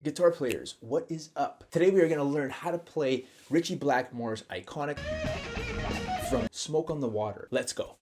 Guitar players, what is up? Today we are going to learn how to play Ritchie Blackmore's iconic From Smoke on the Water. Let's go.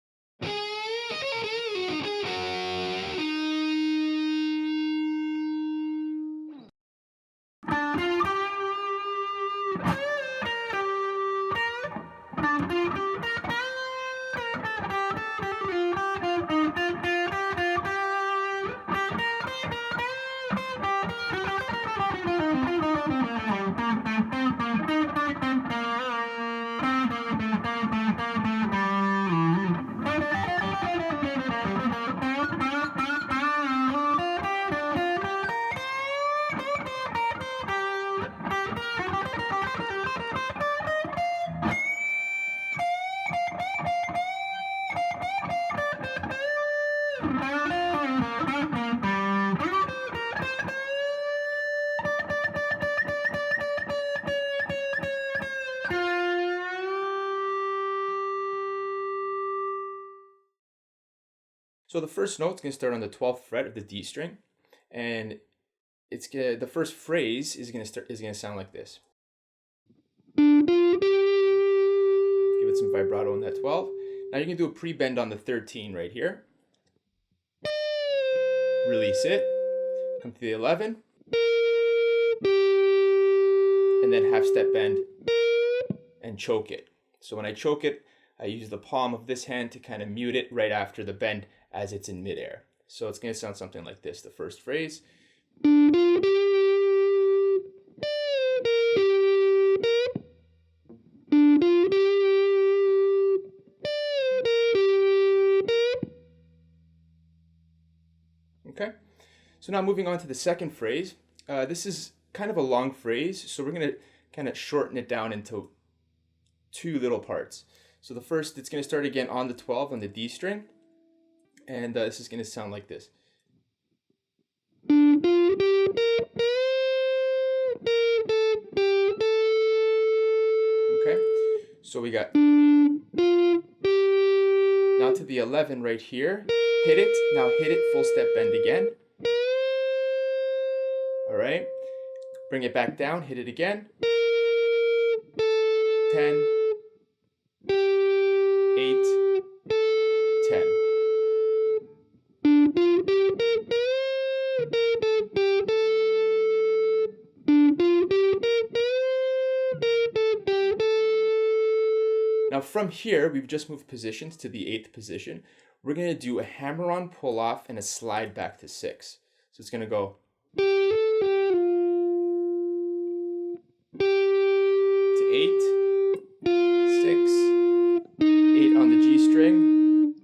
So the first note's going to start on the 12th fret of the D string, and the first phrase is going to sound like this. Give it some vibrato on that 12. Now you can do a pre-bend on the 13 right here. Release it. Come to the 11. And then half step bend and choke it. So when I choke it, I use the palm of this hand to kind of mute it right after the bend as it's in midair. So it's going to sound something like this, the first phrase. Okay, so now moving on to the second phrase. This is kind of a long phrase, so we're going to kind of shorten it down into two little parts. So the first, it's going to start again on the 12 on the D string, and this is going to sound like this. Okay, so we got now to the 11 right here. Hit it, now hit it, full step bend again. All right, bring it back down, hit it again. 10, 8, 10. Now from here, we've just moved positions to the 8th position. We're going to do a hammer-on pull-off and a slide back to 6. So it's going to go to 8, 6, 8 on the G string.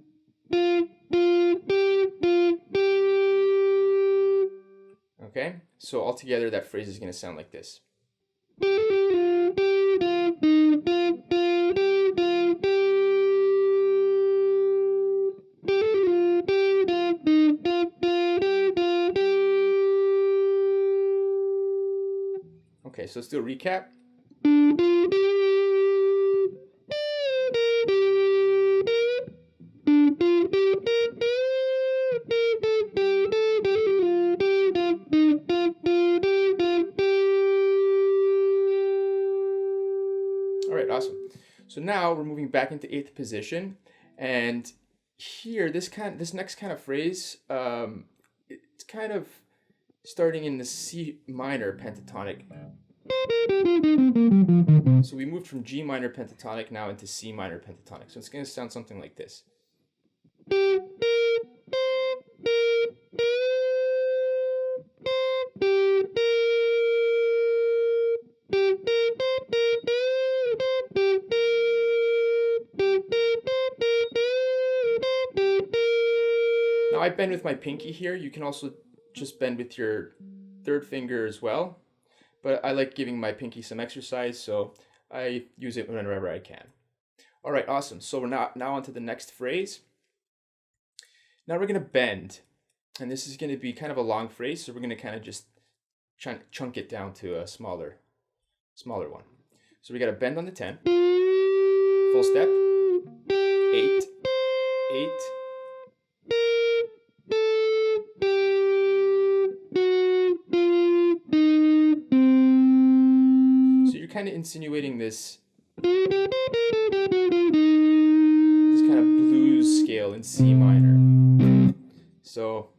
Okay, so altogether that phrase is going to sound like this. Okay, so let's do a recap. All right, awesome. So now we're moving back into 8th position, and here this next kind of phrase, it's kind of starting in the C minor pentatonic. So we moved from G minor pentatonic now into C minor pentatonic. So it's going to sound something like this. Now I bend with my pinky here. You can also just bend with your third finger as well. But I like giving my pinky some exercise, so I use it whenever I can. All right, awesome. So we're now on to the next phrase. Now we're going to bend. And this is going to be kind of a long phrase, so we're going to kind of just chunk it down to a smaller one. So we got a bend on the 10. Full step. 8, 8. kind of insinuating this kind of blues scale in C minor. So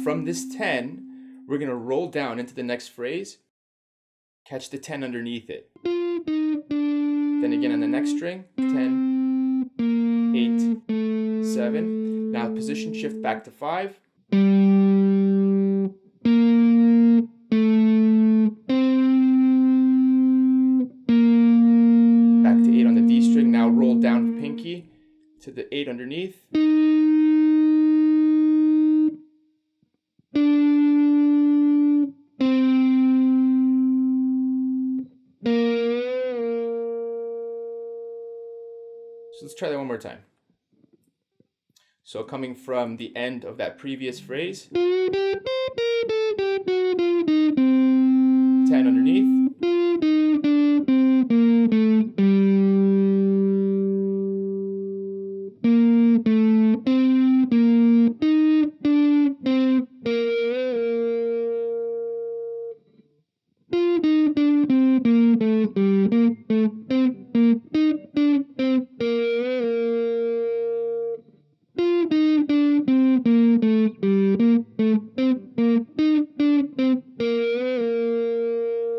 from this 10, we're going to roll down into the next phrase, catch the 10 underneath it. Then again on the next string, 10, 8, 7. Now position shift back to 5. Back to 8 on the D string. Now roll down pinky to the 8 underneath. So let's try that one more time. So coming from the end of that previous phrase, 10 underneath.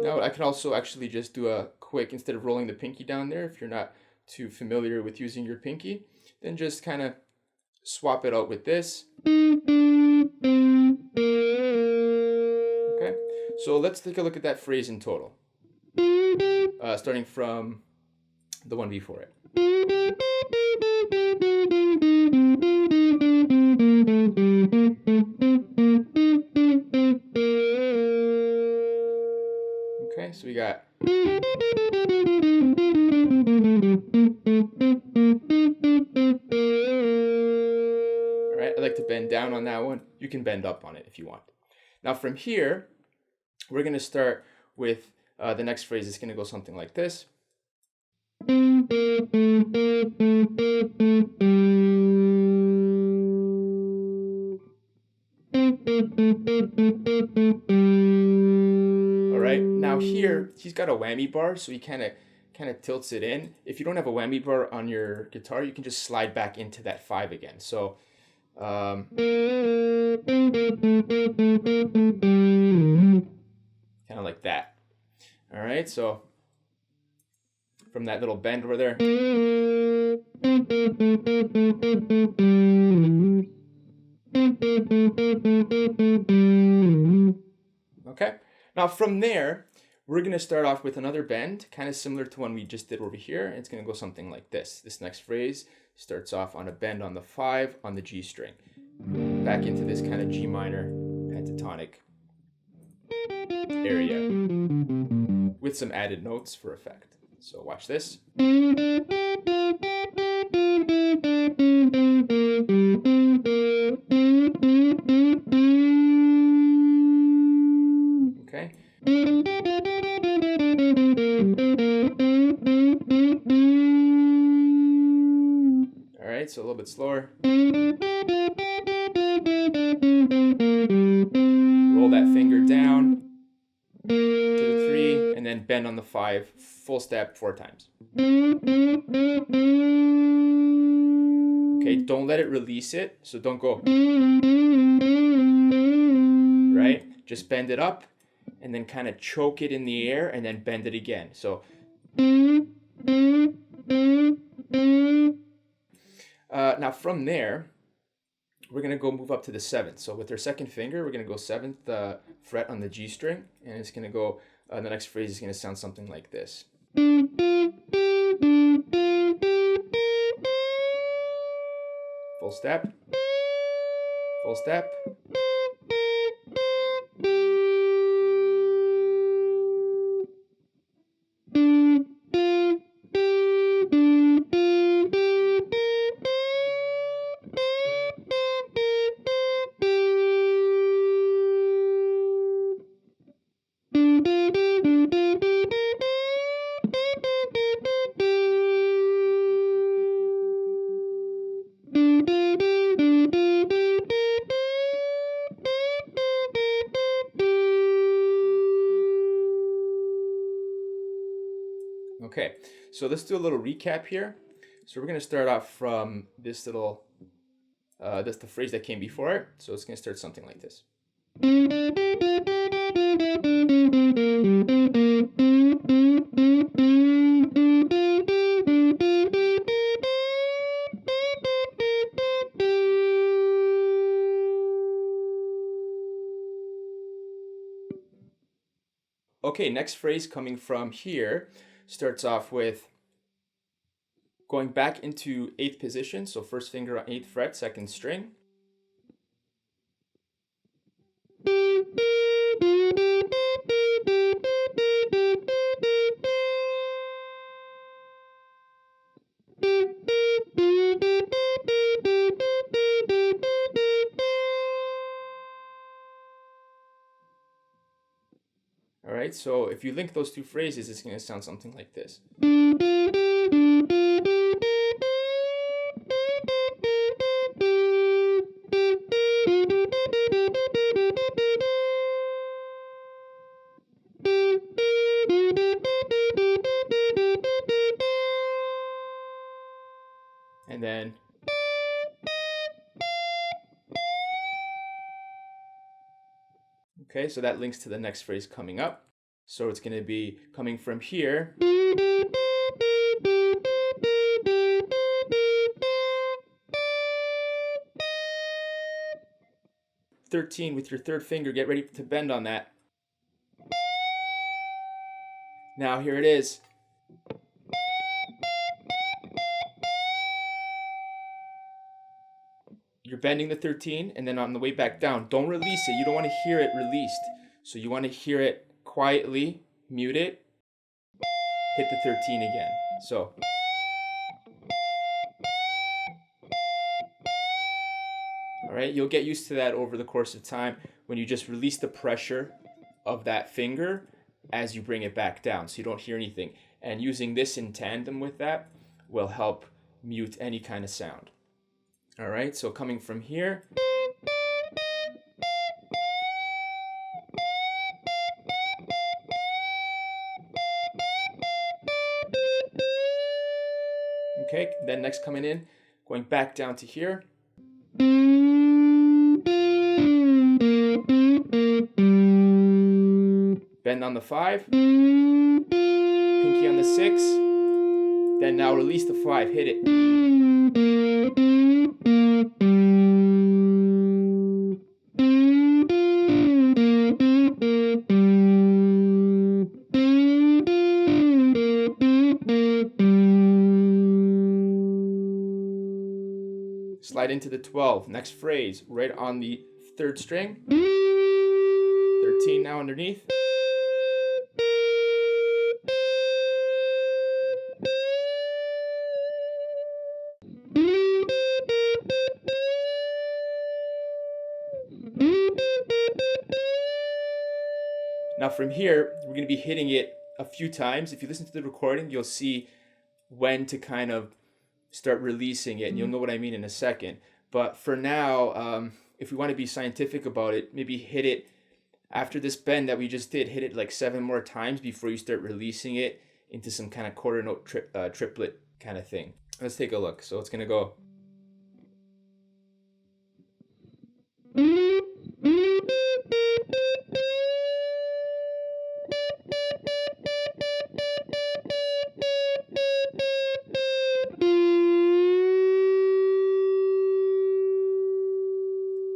Now I can also actually just do a quick, instead of rolling the pinky down there, if you're not too familiar with using your pinky, then just kind of swap it out with this. Okay, so let's take a look at that phrase in total, starting from the one before it. Okay, so we got all right, I like to bend down on that one. You can bend up on it if you want. Now from here, we're going to start with the next phrase. It's going to go something like this. All right, now here he's got a whammy bar, so he kind of tilts it in. If you don't have a whammy bar on your guitar, you can just slide back into that 5 again. So kind of like that. All right, so from that little bend over there. Okay, now from there, we're going to start off with another bend, kind of similar to one we just did over here. It's going to go something like this. This next phrase starts off on a bend on the 5 on the G string. Back into this kind of G minor pentatonic area with some added notes for effect. So watch this. Okay. All right, so a little bit slower. Roll that finger down to the 3, and then bend on the 5, full step 4 times. Okay, don't let it release it, so don't go. Right? Just bend it up, and then kind of choke it in the air, and then bend it again. So now from there, we're going to go move up to the 7th. So with our second finger, we're going to go 7th fret on the G string, and it's going to go, the next phrase is going to sound something like this. Full step, full step. Okay, so let's do a little recap here. So we're going to start off from this little, that's the phrase that came before it. So it's going to start something like this. Okay, next phrase coming from here starts off with going back into 8th position. So first finger on 8th fret, 2nd string. All right, so if you link those two phrases, it's going to sound something like this. And then okay, so that links to the next phrase coming up. So it's going to be coming from here. .13 with your 3rd finger, get ready to bend on that. Now here it is. You're bending the 13, and then on the way back down, don't release it. You don't want to hear it released. So you want to hear it quietly, mute it, hit the 13 again. So. All right, you'll get used to that over the course of time when you just release the pressure of that finger as you bring it back down so you don't hear anything. And using this in tandem with that will help mute any kind of sound. All right, so coming from here. Okay, then next coming in, going back down to here. Bend on the 5. Pinky on the 6. Then now release the 5, hit it. Slide into the 12. Next phrase, right on the 3rd string. 13 now underneath. Now from here, we're going to be hitting it a few times. If you listen to the recording, you'll see when to kind of start releasing it, and you'll know what I mean in a second. But for now, if we want to be scientific about it, maybe hit it after this bend that we just did, hit it like 7 more times before you start releasing it into some kind of quarter note triplet kind of thing. Let's take a look. So it's going to go.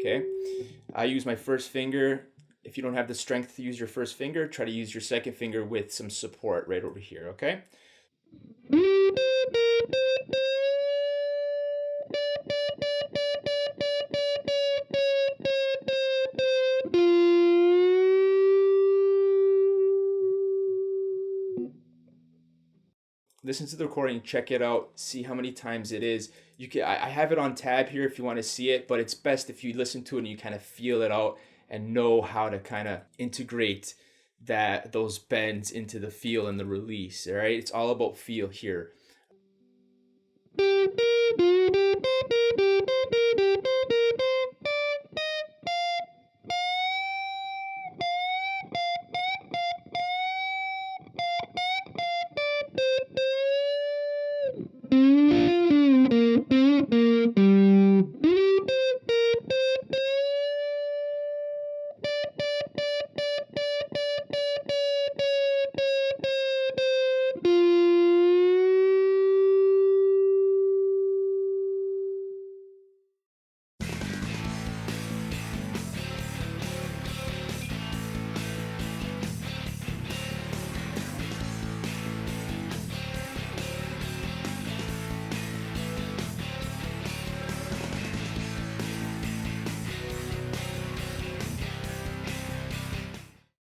Okay, I use my 1st finger. If you don't have the strength to use your 1st finger, try to use your 2nd finger with some support right over here, okay? Listen to the recording, check it out, see how many times it is. You can, I have it on tab here if you want to see it, but it's best if you listen to it and you kind of feel it out and know how to kind of integrate those bends into the feel and the release. All right, it's all about feel here.